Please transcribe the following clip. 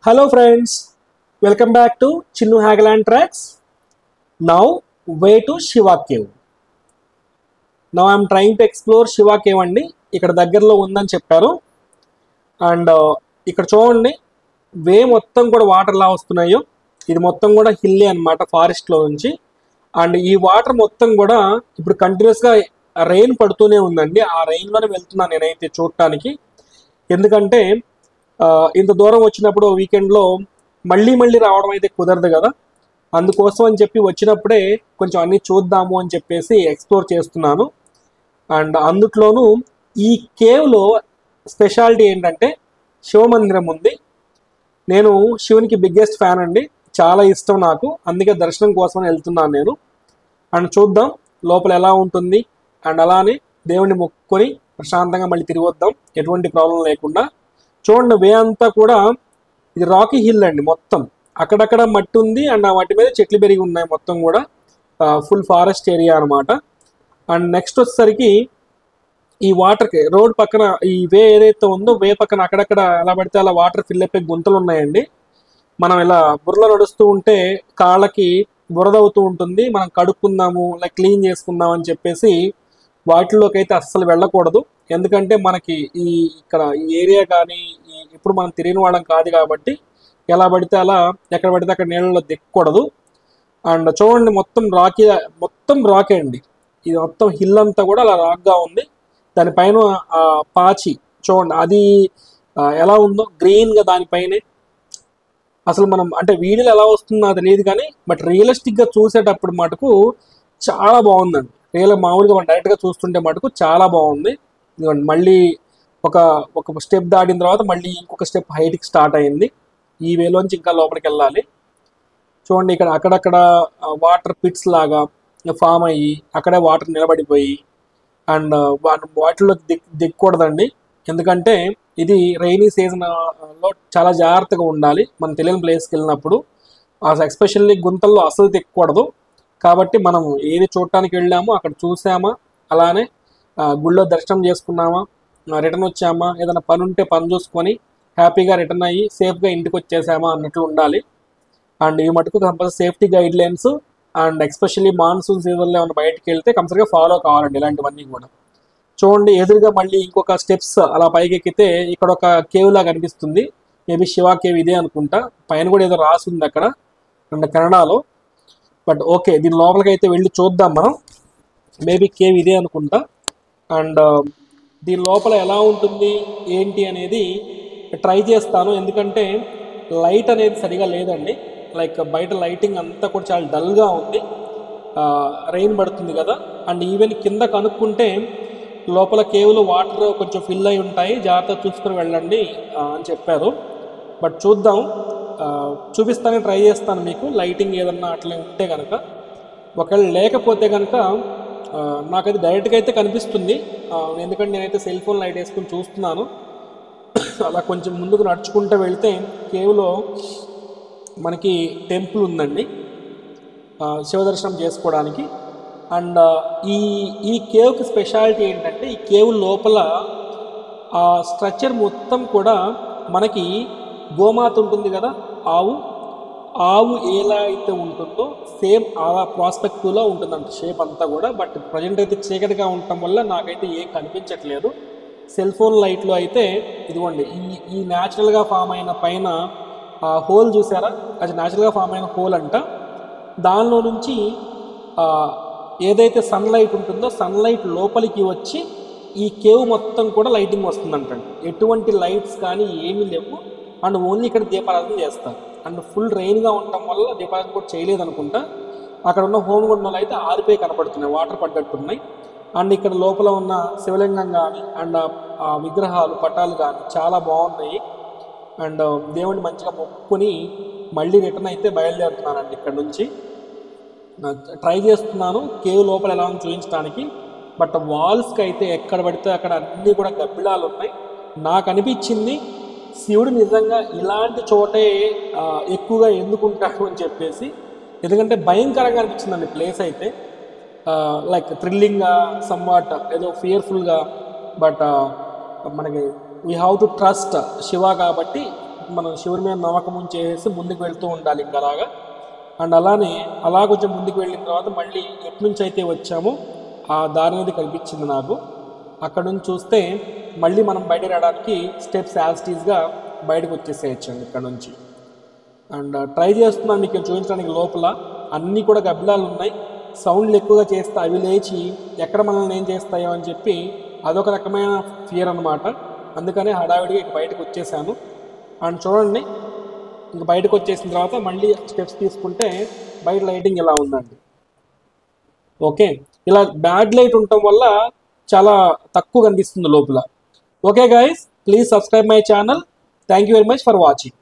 Hello friends, welcome back to Chinnu Hagaland Tracks. Now way to Shiva Cave. Now I am trying to explore Shiva Cave అండి. ఇక్కడ దగ్గరలో ఉందని చెప్పారు. And ఇక్కడ చూడండి వే మొత్తం కూడా వాటర్ లా వస్తున్నాయో ఇది మొత్తం కూడా హిల్లీ అనమాట ఫారెస్ట్ లో నుంచి. అండ్ ఈ వాటర్ మొత్తం కూడా ఇప్పుడు కంటిన్యూస్ గా రెయిన్ పడుతూనే ఉందండి. ఆ రెయిన్ లోనే వెళ్తున్నాను నేనైతే చూడటానికి. ఎందుకంటే ఇంత దూరం వచ్చినప్పుడు వీకెండ్లో మళ్ళీ మళ్ళీ రావడం అయితే కుదరదు కదా. అందుకోసం అని చెప్పి వచ్చినప్పుడే కొంచెం అన్నీ చూద్దాము అని చెప్పేసి ఎక్స్ప్లోర్ చేస్తున్నాను. అండ్ అందుట్లోనూ ఈ కేవ్లో స్పెషాలిటీ ఏంటంటే శివమందిరం ఉంది. నేను శివునికి బిగ్గెస్ట్ ఫ్యాన్ అండి, చాలా ఇష్టం నాకు. అందుకే దర్శనం కోసం వెళ్తున్నాను నేను. అండ్ చూద్దాం లోపల ఎలా ఉంటుంది. అండ్ అలానే దేవుణ్ణి మొక్కుకొని ప్రశాంతంగా మళ్ళీ తిరిగి వద్దాం ఎటువంటి ప్రాబ్లం లేకుండా. చూడండి వే అంతా కూడా ఇది రాకీ హిల్ అండి మొత్తం. అక్కడక్కడ మట్టి ఉంది అండ్ ఆ మట్టి మీద చెట్లు పెరిగి ఉన్నాయి మొత్తం కూడా. ఫుల్ ఫారెస్ట్ ఏరియా అనమాట. అండ్ నెక్స్ట్ వచ్చేసరికి ఈ వాటర్కి రోడ్ పక్కన ఈ వే ఏదైతే ఉందో వే పక్కన అక్కడక్కడ ఎలా పడితే అలా వాటర్ ఫిల్ అయిపోయి గుంతలు ఉన్నాయండి. మనం ఇలా బుర్రలో నడుస్తూ ఉంటే కాళ్ళకి బురద అవుతూ ఉంటుంది. మనం కడుక్కుందాము లైక్ క్లీన్ చేసుకుందాం అని చెప్పేసి వాటిలోకి అయితే అస్సలు వెళ్ళకూడదు. ఎందుకంటే మనకి ఇక్కడ ఈ ఏరియా కానీ ఇప్పుడు మనం తిరిగిన వాళ్ళం కాదు కాబట్టి ఎలా పడితే అలా ఎక్కడ పడితే అక్కడ నీళ్ళలో దిక్కకూడదు. అండ్ చూడండి మొత్తం రాకే అండి. ఇది మొత్తం హిల్ అంతా కూడా అలా రాక్గా ఉంది. దానిపైన పాచి చూడండి అది ఎలా ఉందో గ్రీన్గా దానిపైనే. అసలు మనం అంటే వీడియోలో ఎలా వస్తుందో తెలియదు కానీ బట్ రియలిస్టిక్గా చూసేటప్పుడు మటుకు చాలా బాగుందండి. మామూలుగా మనం డైరెక్ట్గా చూస్తుంటే మటుకు చాలా బాగుంది. మళ్ళీ ఒక స్టెప్ దాటిన తర్వాత మళ్ళీ ఇంకొక స్టెప్ హైట్కి స్టార్ట్ అయింది. ఈ వేలోంచి ఇంకా లోపలికి వెళ్ళాలి. చూడండి ఇక్కడ అక్కడక్కడ వాటర్ పిట్స్ లాగా ఫామ్ అయ్యి అక్కడే వాటర్ నిలబడిపోయి అండ్ వాటిలో దిక్కకూడదండి. ఎందుకంటే ఇది రైనీ సీజన్లో చాలా జాగ్రత్తగా ఉండాలి మనం తెలియని ప్లేస్కి వెళ్ళినప్పుడు. ఎస్పెషల్లీ గుంతల్లో అసలు దిక్కకూడదు. కాబట్టి మనం ఏది చూడటానికి వెళ్ళామో అక్కడ చూసామా, అలానే గుళ్ళో దర్శనం చేసుకున్నామా, రిటర్న్ వచ్చామా, ఏదైనా పని ఉంటే పని చూసుకొని హ్యాపీగా రిటర్న్ అయ్యి సేఫ్గా ఇంటికి వచ్చేసామా అన్నట్లు ఉండాలి. అండ్ ఇవి మటుకు compulsory safety guide lines and especially monsoon సీజన్లో ఏమైనా బయటకు వెళ్తే కంపల్సరీగా ఫాలో కావాలండి ఇలాంటివన్నీ కూడా. చూడండి ఎదురుగా మళ్ళీ ఇంకొక స్టెప్స్ అలా పైకి ఎక్కితే ఇక్కడ ఒక కేవ్ లాగా కనిపిస్తుంది. మేబీ శివ కేవ్ ఇదే అనుకుంటా. పైన కూడా ఏదో రాసి ఉంది అక్కడ అండ్ కన్నడలో. బట్ ఓకే దీని లోపలికి అయితే వెళ్ళి చూద్దాం మనం. మేబీ కేవ్ ఇదే అనుకుంటా. అండ్ దీని లోపల ఎలా ఉంటుంది ఏంటి అనేది ట్రై చేస్తాను. ఎందుకంటే లైట్ అనేది సరిగా లేదండి. లైక్ బయట లైటింగ్ అంతా కూడా చాలా డల్గా ఉంది. రెయిన్ పడుతుంది కదా. అండ్ ఈవెన్ కింద కనుక్కుంటే లోపల కేవ్లో వాటర్ కొంచెం ఫిల్ అయి ఉంటాయి, జాగ్రత్తగా చూసుకొని వెళ్ళండి అని చెప్పారు. బట్ చూద్దాం, చూపిస్తానే ట్రై చేస్తాను మీకు లైటింగ్ ఏదన్నా అట్లా ఉంటే కనుక. ఒకవేళ లేకపోతే కనుక నాకైతే డైరెక్ట్గా అయితే కనిపిస్తుంది. ఎందుకంటే నేనైతే సెల్ ఫోన్ లైట్ వేసుకొని చూస్తున్నాను. అలా కొంచెం ముందుకు నడుచుకుంటూ వెళ్తే కేవ్లో మనకి టెంపుల్ ఉందండి శివదర్శనం చేసుకోవడానికి. అండ్ ఈ కేవ్కి స్పెషాలిటీ ఏంటంటే ఈ కేవ్ లోపల ఆ స్ట్రక్చర్ మొత్తం కూడా మనకి గోమాత ఉంటుంది కదా, ఆవు ఎలా అయితే ఉంటుందో సేమ్ అలా ప్రాస్పెక్టివ్లో ఉంటుందంట షేప్ అంతా కూడా. బట్ ప్రజెంట్ అయితే చీకటిగా ఉండటం వల్ల నాకైతే ఏం కనిపించట్లేదు. సెల్ ఫోన్ లైట్లో అయితే ఇదిగోండి ఈ న్యాచురల్గా ఫామ్ అయిన పైన హోల్ చూసారా, అది న్యాచురల్గా ఫామ్ అయిన హోల్ అంట. దానిలో నుంచి ఏదైతే సన్లైట్ ఉంటుందో సన్లైట్ లోపలికి వచ్చి ఈ కేవ్ మొత్తం కూడా లైటింగ్ వస్తుందంటండి. ఎటువంటి లైట్స్ కానీ ఏమీ లేవు. అండ్ ఓన్లీ ఇక్కడ దీపారాధన చేస్తారు. అండ్ ఫుల్ రెయిన్గా ఉండటం వల్ల దీపారాధన కూడా చేయలేదు అనుకుంటా. అక్కడ ఉన్న హోమగుండంలో అయితే ఆరిపోయి కనపడుతున్నాయి, వాటర్ పడ్డట్టున్నాయి. అండ్ ఇక్కడ లోపల ఉన్న శివలింగం కానీ అండ్ ఆ విగ్రహాలు పటాలు కానీ చాలా బాగున్నాయి. అండ్ దేవుడిని మంచిగా మొక్కుని మళ్ళీ రిటర్న్ అయితే బయలుదేరుతున్నానండి ఇక్కడ నుంచి. ట్రై చేస్తున్నాను కేవ్ లోపల ఎలా ఉందో చూపించడానికి. బట్ వాల్స్కి అయితే ఎక్కడ పడితే అక్కడ అన్నీ కూడా గబ్బిలాలు ఉన్నాయి. నాకు అనిపించింది శివుడు నిజంగా ఇలాంటి చోటే ఎక్కువగా ఎందుకుంటాడు అని చెప్పేసి. ఎందుకంటే భయంకరంగా అనిపించిందండి ప్లేస్ అయితే. లైక్ థ్రిల్లింగ్గా సమ్వాట్ ఏదో ఫియర్ఫుల్గా. బట్ మనకి we have to trust Shiva కాబట్టి మనం శివుడి మీద నమ్మకం ఉంచేసి ముందుకు వెళ్తూ ఉండాలి ఇంకా అలాగా. అండ్ అలానే అలా కొంచెం ముందుకు వెళ్ళిన తర్వాత మళ్ళీ ఎటు నుంచి అయితే వచ్చామో ఆ దారి అనేది కనిపించింది నాకు. అక్కడ నుంచి చూస్తే మళ్ళీ మనం బయట రావడానికి స్టెప్స్ యాజ్టీస్గా బయటకు వచ్చేసేయచ్చండి ఇక్కడ నుంచి. అండ్ ట్రై చేస్తున్నాను మీకు చూపించడానికి. లోపల అన్నీ కూడా గబ్బిలాలు ఉన్నాయి. సౌండ్లు ఎక్కువగా చేస్తే అవి లేచి ఎక్కడ మనల్ని ఏం చేస్తాయో అని చెప్పి అదొక రకమైన ఫియర్ అనమాట. అందుకనే హడావిడిగా ఇక బయటకు వచ్చేసాను. అండ్ చూడండి, ఇంక బయటకు వచ్చేసిన తర్వాత మళ్ళీ స్టెప్స్ తీసుకుంటే బయట లైటింగ్ ఇలా ఉందండి. ఓకే, ఇలా బ్యాడ్ లైట్ ఉండటం వల్ల చాలా తక్కువ కనిపిస్తుంది లోపల. Okay guys, please subscribe my channel. Thank you very much for watching.